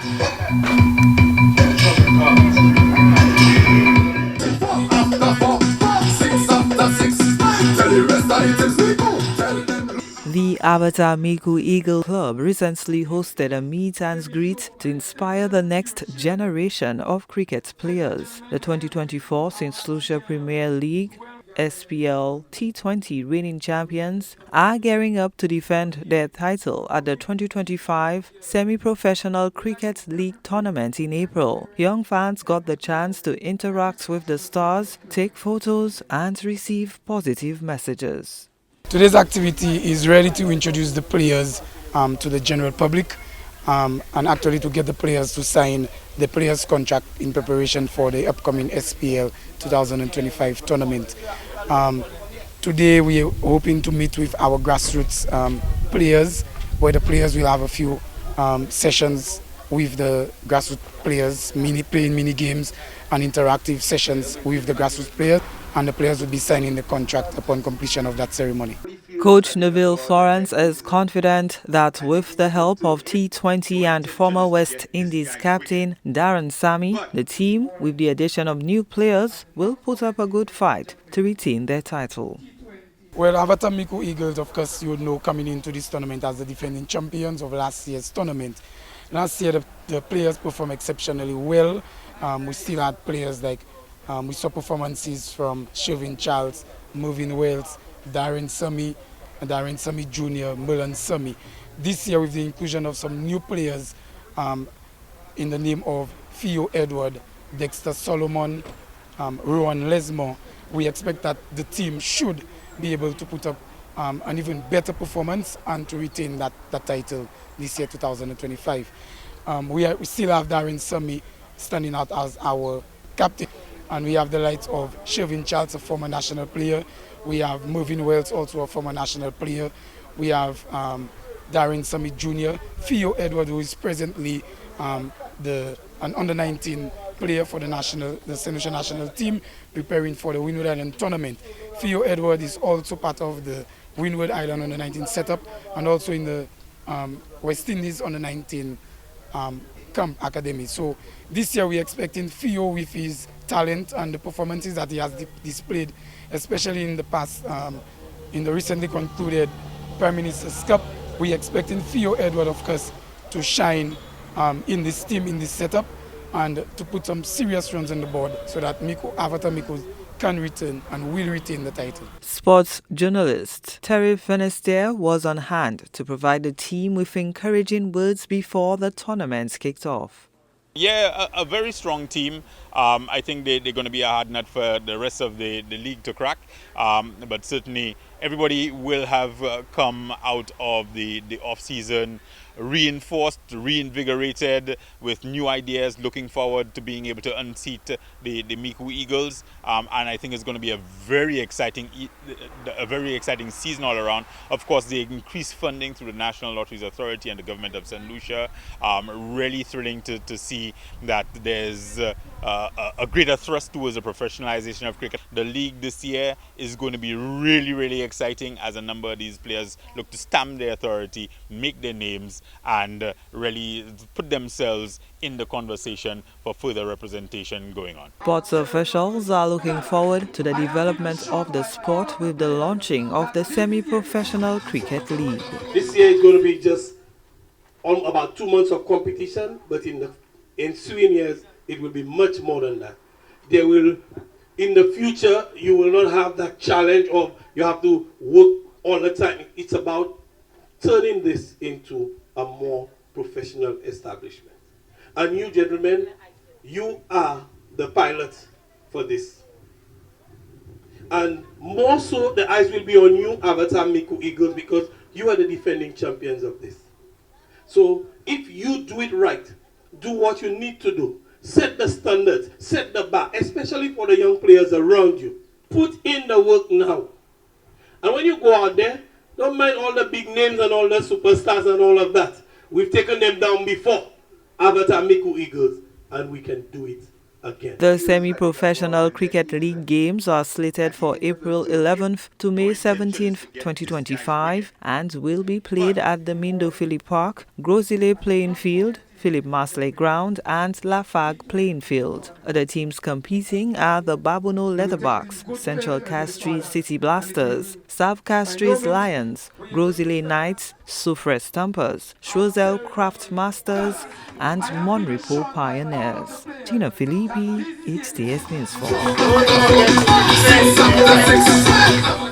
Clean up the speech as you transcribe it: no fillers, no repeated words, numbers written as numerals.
The Avatar Micoud Eagles Club recently hosted a meet and greet to inspire the next generation of cricket players. The 2024 St. Lucia Premier League SPL T20 reigning champions are gearing up to defend their title at the 2025 Semi-Professional Cricket League tournament in April. Young fans got the chance to interact with the stars, take photos and receive positive messages. Today's activity is ready to introduce the players to the general public and actually to get the players to sign the players' contract in preparation for the upcoming SPL 2025 tournament. Today we are hoping to meet with our grassroots players, where the players will have a few sessions with the grassroots players, playing mini games and interactive sessions with the grassroots players, and the players will be signing the contract upon completion of that ceremony. Coach Neville Florence is confident that with the help of T20 and former West Indies captain Darren Sammy, the team, with the addition of new players, will put up a good fight to retain their title. Well, Avatar Micoud Eagles, of course, you would know, coming into this tournament as the defending champions of last year's tournament. Last year, the players performed exceptionally well. We still had players like, we saw performances from Shervin Charles, Mervyn Wells, Darren Sammy Jr., Merlin Sammy. This year, with the inclusion of some new players in the name of Theo Edward, Dexter Solomon, Rowan Lesmore, we expect that the team should be able to put up an even better performance and to retain that title this year, 2025. We still have Darren Sammy standing out as our captain, and we have the likes of Shervin Charles, a former national player. We have Mervyn Wells, also a former national player. We have Darren Sammy Jr., Theo Edward, who is presently an under-19 player for the St. Lucia national team, preparing for the Windward Island tournament. Theo Edward is also part of the Windward Island under-19 setup, and also in the West Indies under-19 camp academy. So this year we're expecting Theo, with his talent and the performances that he has displayed, especially in the past, in the recently concluded Prime Minister's Cup. We're expecting Theo Edward, of course, to shine in this team, in this setup, and to put some serious runs on the board so that Avatar Micoud can return and will retain the title. Sports journalist Terry Finisterre was on hand to provide the team with encouraging words before the tournament kicked off. Yeah, a very strong team. I think they're going to be a hard nut for the rest of the league to crack. But certainly everybody will have come out of the off-season reinforced, reinvigorated, with new ideas, looking forward to being able to unseat the Micoud Eagles. And I think it's going to be a very exciting season all around. Of course, the increased funding through the National Lotteries Authority and the government of St. Lucia. Really thrilling to see that there's a greater thrust towards the professionalization of cricket. The league this year is going to be really, really exciting, as a number of these players look to stamp their authority, make their names, and really put themselves in the conversation for further representation going on. Sports officials are looking forward to the development of the sport with the launching of the Semi-Professional Cricket League. This year is going to be just about 2 months of competition, but in the ensuing years it will be much more than that. There will, in the future, you will not have that challenge of you have to work all the time. It's about turning this into a more professional establishment. And you gentlemen, you are the pilots for this. And more so, the eyes will be on you, Avatar Micoud Eagles, because you are the defending champions of this. So if you do it right, do what you need to do, set the standards, set the bar, especially for the young players around you. Put in the work now. And when you go out there, don't mind all the big names and all the superstars and all of that. We've taken them down before, Avatar Micoud Eagles, and we can do it again. The Semi-Professional Cricket League games are slated for April 11th to May 17th, 2025, and will be played at the Mindo Phillip Park, Grosile Playing Field, Philip Masley Ground, and Lafargue Playing Field. Other teams competing are the Babono Leatherbacks, Central Castries City Blasters, South Castries Lions, Grosile Knights, Soufre Stumpers, Choiseul Craft Masters, and Monrepo Pioneers. Tina Filippi, HTS News 4.